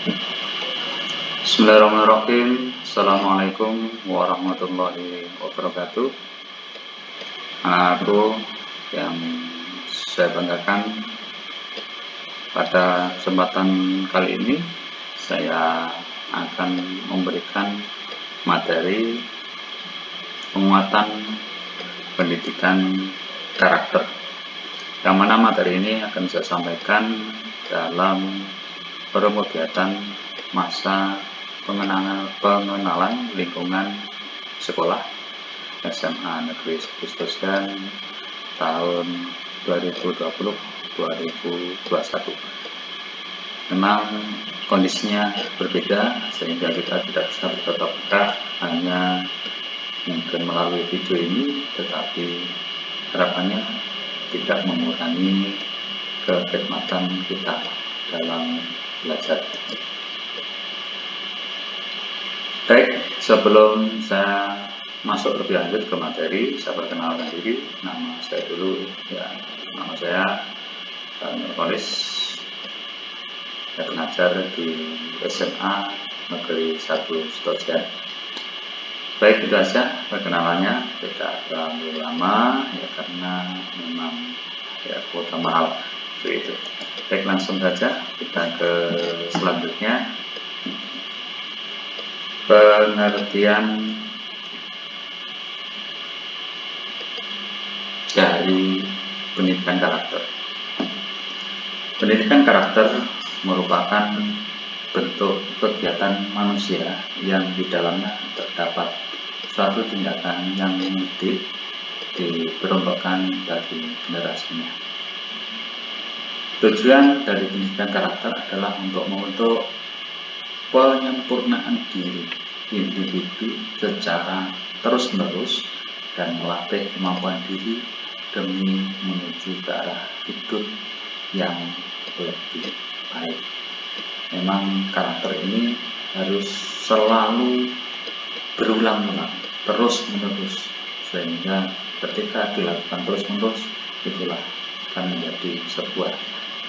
Bismillahirrahmanirrahim. Assalamualaikum warahmatullahi wabarakatuh. Aku yang saya banggakan, pada kesempatan kali ini saya akan memberikan materi penguatan pendidikan karakter, yang mana materi ini akan saya sampaikan dalam forum kegiatan masa pengenalan lingkungan sekolah SMA Negeri 1 Sosdan tahun 2020-2021. Memang kondisinya berbeda sehingga kita tidak bisa bertatap muka hanya mungkin melalui video ini, tetapi harapannya tidak mengurangi kekhidmatan kita dalam belajar. Baik, sebelum saya masuk lebih lanjut ke materi, saya perkenalkan diri. Nama saya dulu, nama saya Polis. Saya pengajar di SMA Negeri 1 Sosdan. Baik, itu saja perkenalannya, tidak terlalu lama ya, karena memang kuota mahal seperti itu. Baik, langsung saja kita ke selanjutnya. Pengertian dari pendidikan karakter. Pendidikan karakter merupakan bentuk kegiatan manusia yang di dalamnya terdapat suatu tindakan yang mendidik, diperuntukkan bagi generasinya. Tujuan dari pendidikan karakter adalah untuk membentuk penyempurnaan diri individu secara terus-menerus dan melatih kemampuan diri demi menuju ke arah hidup yang lebih baik. Memang karakter ini harus selalu berulang-ulang, terus-menerus, sehingga ketika dilakukan terus-menerus, itulah akan menjadi sebuah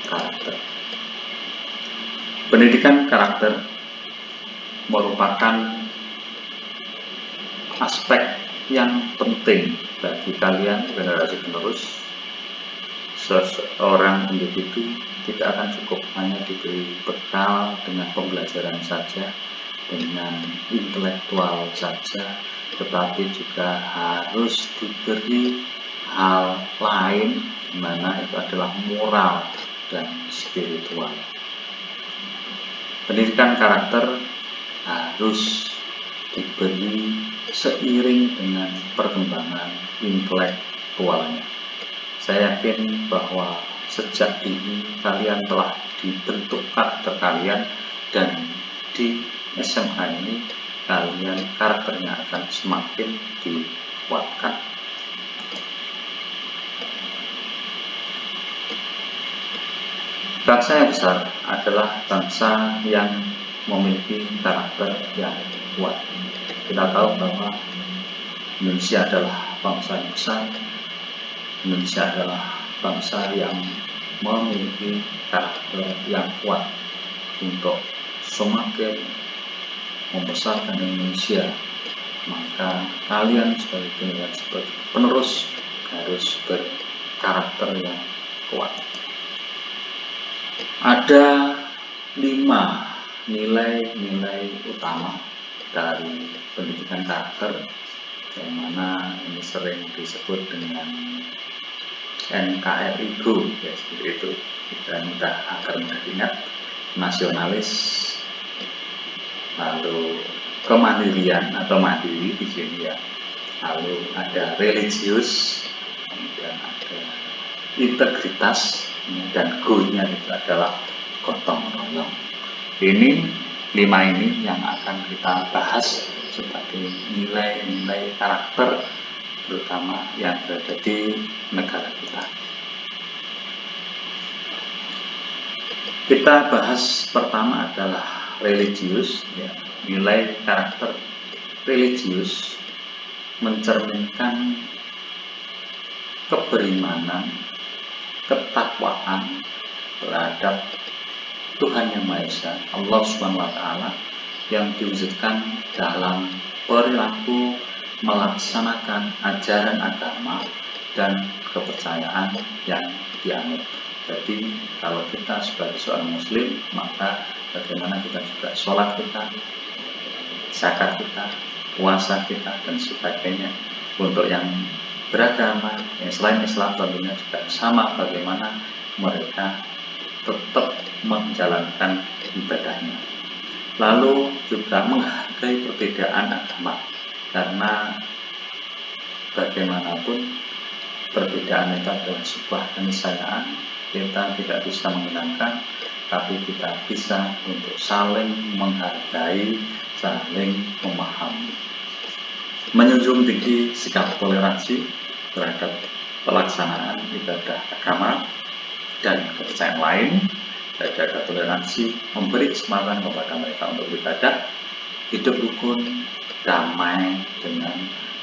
karakter. Pendidikan karakter merupakan aspek yang penting bagi kalian generasi penerus. Seorang individu tidak akan cukup hanya diberi bekal dengan pembelajaran saja, dengan intelektual saja, tetapi juga harus diberi hal lain, di mana itu adalah moral dan spiritual. Pendidikan karakter harus diberi seiring dengan perkembangan intelektualnya. Saya yakin bahwa sejak dini kalian telah dibentuk karakter kalian, dan di SMA ini kalian karakternya akan semakin dikuatkan. Bangsa yang besar adalah bangsa yang memiliki karakter yang kuat. Kita tahu bahwa Indonesia adalah bangsa yang besar. Indonesia adalah bangsa yang memiliki karakter yang kuat untuk semakin membesarkan Indonesia. Maka kalian sebagai generasi penerus harus berkarakter yang kuat. Ada 5 nilai-nilai utama dari pendidikan karakter, yang mana ini sering disebut dengan NKRI Go, ya, seperti itu. Kita agar mudah ingat: nasionalis, lalu kemandirian atau mandiri di sini ya, lalu ada religius, kemudian ada integritas, dan go-nya itu adalah gotong royong. Ini 5 ini yang akan kita bahas sebagai nilai-nilai karakter, terutama yang berada di negara kita. Kita bahas pertama adalah religius, ya. Nilai karakter religius mencerminkan keberimanan, ketakwaan terhadap Tuhan Yang Maha Esa, Allah Subhanahu wa Ta'ala, yang diwujudkan dalam perilaku melaksanakan ajaran agama dan kepercayaan yang dianut. Jadi kalau kita sebagai seorang muslim, maka bagaimana kita juga sholat kita, zakat kita, puasa kita, dan sebagainya. Untuk yang beragama, yang selain Islam tentunya juga sama, bagaimana mereka tetap menjalankan ibadahnya. Lalu juga menghargai perbedaan agama, karena bagaimanapun perbedaan itu adalah sebuah keniscayaan. Kita tidak bisa menghilangkan, tapi kita bisa untuk saling menghargai, saling memahami, menjunjung tinggi sikap toleransi terhadap pelaksanaan ibadah agama dan kepercayaan lain, jaga toleransi, memberi kesempatan kepada mereka untuk beribadah, hidup rukun, damai dengan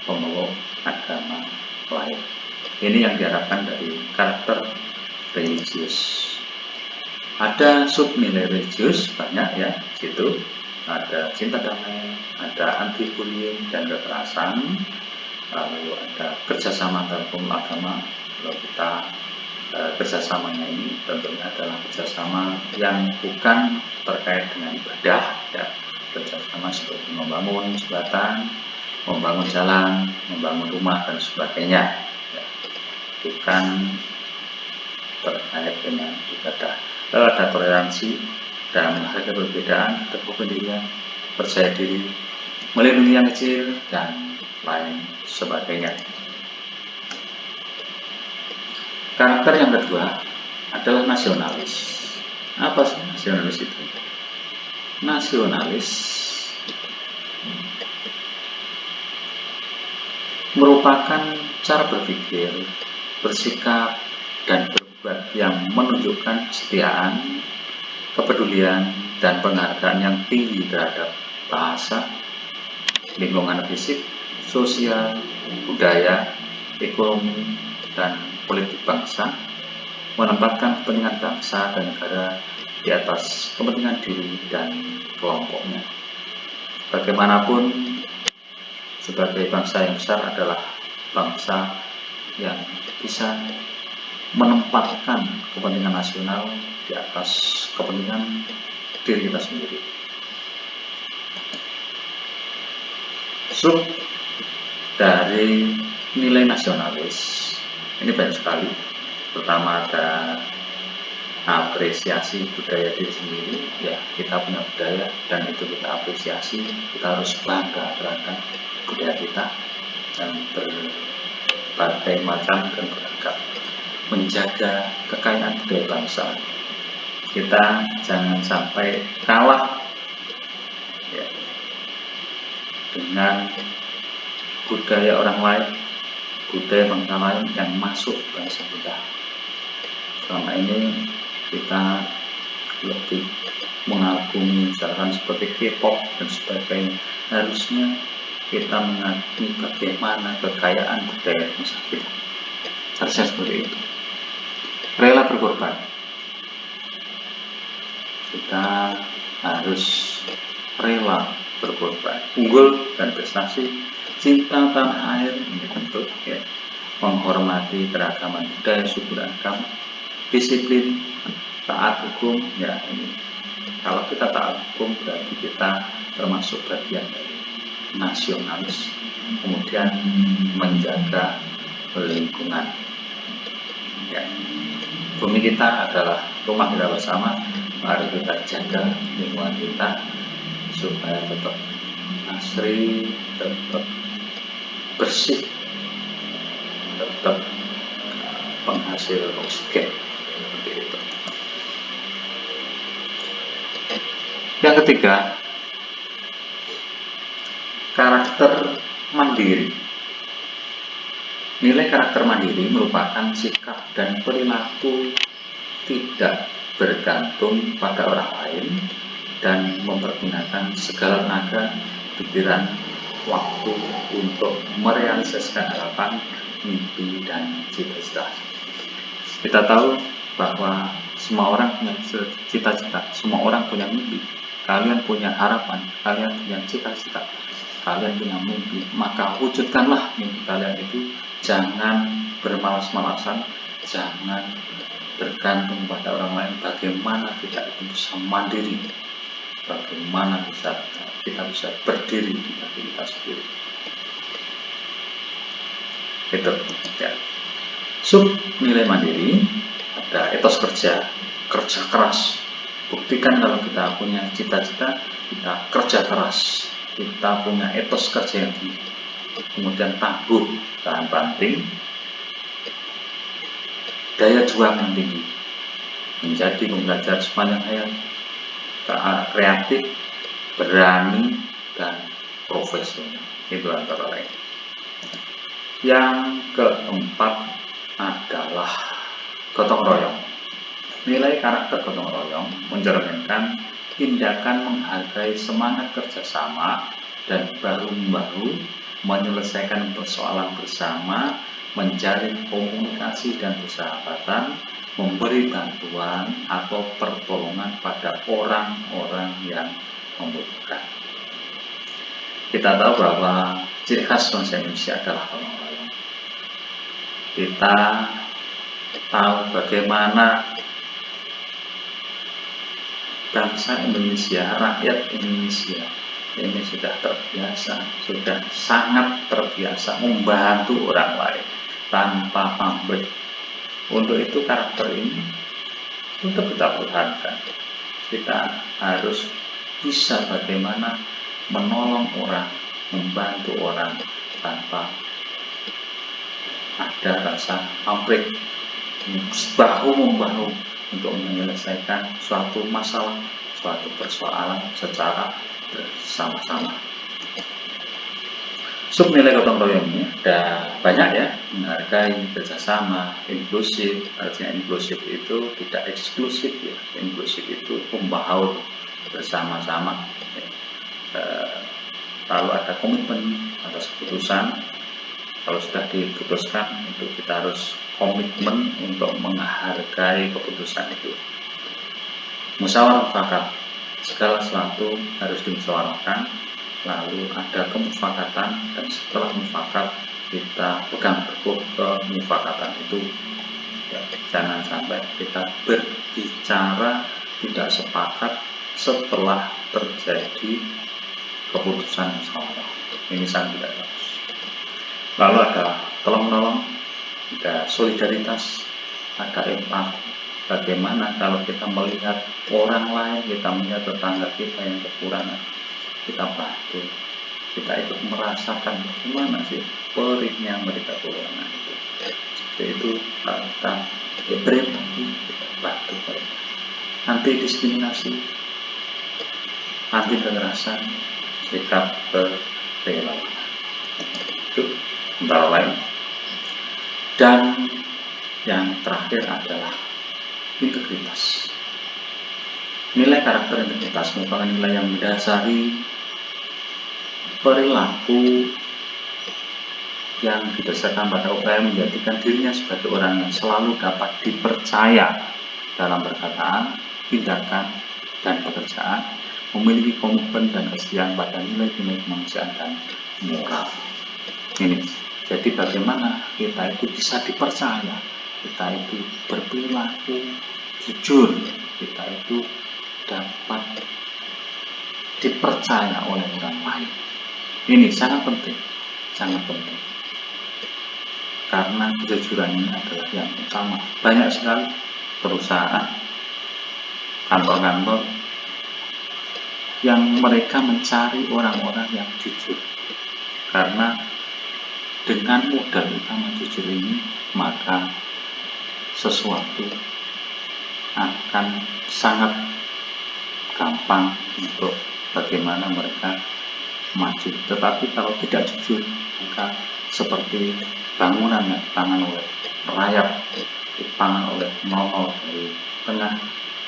pemeluk agama lain. Ini yang diharapkan dari karakter religius. Ada subnilai religius banyak ya, situ ada cinta damai, ada anti bullying dan kekerasan, lalu ada kerjasama antar pemeluk agama. Kalau kita kerjasamanya ini tentunya adalah kerjasama yang bukan terkait dengan ibadah ya, kerjasama seperti membangun jembatan, membangun jalan, membangun rumah dan sebagainya ya, bukan terkait dengan ibadah. Lalu ada toleransi dan menghargai perbedaan, teguh pendirian, percaya diri, melindungi yang kecil dan lain sebagainya. Karakter yang kedua adalah nasionalis. Apa sih nasionalis itu? Nasionalis merupakan cara berpikir, bersikap, dan berbuat yang menunjukkan kesetiaan, kepedulian, dan penghargaan yang tinggi terhadap bahasa, lingkungan fisik, sosial, budaya, ekonomi, dan politik bangsa, menempatkan kepentingan bangsa dan negara di atas kepentingan diri dan kelompoknya. Bagaimanapun, sebagai bangsa yang besar adalah bangsa yang bisa menempatkan kepentingan nasional di atas kepentingan diri kita sendiri. Sub dari nilai nasionalis ini banyak sekali. Pertama ada apresiasi budaya diri sendiri, ya kita punya budaya dan itu kita apresiasi, kita harus bangga terhadap budaya kita dan berbagai macam dan beragam. Menjaga kekayaan budaya bangsa, kita jangan sampai kalah ya, dengan budaya orang lain, budaya bangsa lain yang masuk bangsa kita. Selama ini kita lebih mengagumi misalkan seperti K-pop dan sebagainya. Harusnya kita mengagumi bagaimana kekayaan budaya bangsa kita. Harusnya seperti itu. Rela berkorban. Kita harus rela berkorban. Unggul dan prestasi, cinta tanah air ini tentu ya, menghormati keragaman budaya, suku dan agama, disiplin, taat hukum ya ini. Kalau kita taat hukum berarti kita termasuk bagian dari nasionalis. Kemudian menjaga lingkungan. Ya. Bumi kita adalah rumah kita bersama. Mari kita jaga lingkungan kita supaya tetap asri, tetap bersih, tetap penghasil oksigen seperti itu. Yang ketiga, karakter mandiri. Nilai karakter mandiri merupakan sikap dan perilaku tidak bergantung pada orang lain dan mempergunakan segala tenaga, pikiran, waktu untuk merealisasikan harapan, mimpi, dan cita-cita. Kita tahu bahwa Semua orang punya cita-cita, semua orang punya mimpi. Kalian punya harapan, kalian punya cita-cita, kalian punya mimpi. Maka wujudkanlah mimpi kalian itu. Jangan bermalas-malasan, jangan bergantung pada orang lain. Bagaimana kita itu bisa mandiri, bagaimana kita bisa berdiri di kaki kita sendiri. Itu ya. Sub nilai mandiri, ada etos kerja keras. Buktikan kalau kita punya cita-cita, kita kerja keras, kita punya etos kerja yang tinggi. Kemudian tangguh, tahan banting, daya juang yang tinggi, menjadi pembelajar sepanjang hayat, kreatif, berani, dan profesional. Itu antara lain. Yang keempat adalah gotong royong. Nilai karakter gotong royong mencerminkan tindakan menghargai semangat kerjasama dan bahu-membahu, menyelesaikan persoalan bersama, menjalin komunikasi dan persahabatan, memberi bantuan atau pertolongan pada orang-orang yang membutuhkan. Kita tahu bahwa ciri khas bangsa Indonesia adalah gotong royong. Kita tahu bagaimana bangsa Indonesia, rakyat Indonesia ini sudah terbiasa, sudah sangat terbiasa membantu orang lain tanpa pamrih. Untuk itu karakter ini untuk kita pertahankan. Kita harus bisa bagaimana menolong orang, membantu orang tanpa ada rasa pamrih, bahu-membahu untuk menyelesaikan suatu masalah, suatu persoalan secara bersama-sama. Sub nilai gotong royong ini ada banyak ya, menghargai, kerjasama, inklusif. Artinya inklusif itu tidak eksklusif ya, inklusif itu membaur bersama-sama. Lalu ada komitmen atas keputusan. Kalau sudah diputuskan, itu kita harus komitmen untuk menghargai keputusan itu. Musyawarah mufakat, segala sesuatu harus dimusyawarahkan. Lalu ada kemufakatan, dan setelah mufakat kita pegang teguh kemufakatan itu. Ya, jangan sampai kita berbicara tidak sepakat setelah terjadi keputusan musyawarah. Ini sangat tidak bagus. Lalu ada tolong-menolong, ada solidaritas, ada empati. Bagaimana kalau kita melihat orang lain, kita melihat tetangga kita yang kekurangan, kita bantu, kita ikut merasakan bagaimana sih perihnya mereka kekurangan itu. Yaitu kita berempati, kita bantu mereka. Anti diskriminasi, anti kekerasan, sikap kerelawanan. Itu antara lain. Dan yang terakhir adalah integritas. Nilai karakter integritas merupakan nilai yang mendasari perilaku yang didasarkan pada upaya menjadikan dirinya sebagai orang yang selalu dapat dipercaya dalam perkataan, tindakan, dan pekerjaan, memiliki komitmen dan kesetiaan pada nilai-nilai kemanusiaan dan moral. Ini, jadi bagaimana kita itu bisa dipercaya, kita itu berperilaku jujur, kita itu dapat dipercaya oleh orang lain. Ini sangat penting, sangat penting. Karena kejujuran ini adalah yang utama. Banyak sekali perusahaan, kantor-kantor yang mereka mencari orang-orang yang jujur. Karena dengan modal utama jujur ini, maka sesuatu akan sangat gampang untuk bagaimana mereka maju. Tetapi kalau tidak jujur, maka seperti bangunan yang dibangun oleh rayap, dibangun oleh nol dari tengah,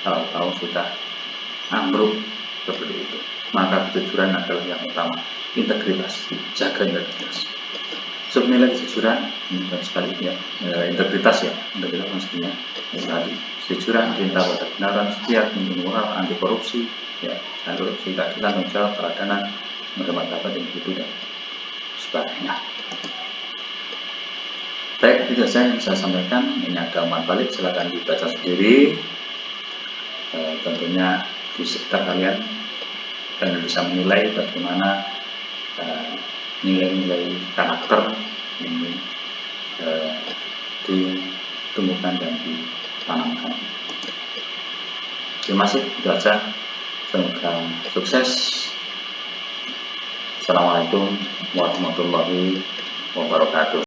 tahu-tahu sudah ambruk seperti itu. Maka kejujuran adalah yang utama. Integritas, jaga integritas. Subnilai kejujuran, dan sekali ya, integritas ya, integritas maksudnya tadi kejujuran, cinta pada kebenaran, setia, tinggi moral, anti korupsi, ya, anti korupsi, keadilan, tanggung jawab, keteladanan, bermartabat, dan hidup dan sebagainya. Baik, itu saja yang saya sampaikan. Ini ada umpan balik, silakan dibaca sendiri. Tentunya di sekitar kalian dan bisa menilai bagaimana nilai-nilai karakter ini ditumbuhkan dan ditanamkan. Terima kasih, itu saja. Semoga sukses. Assalamualaikum warahmatullahi wabarakatuh.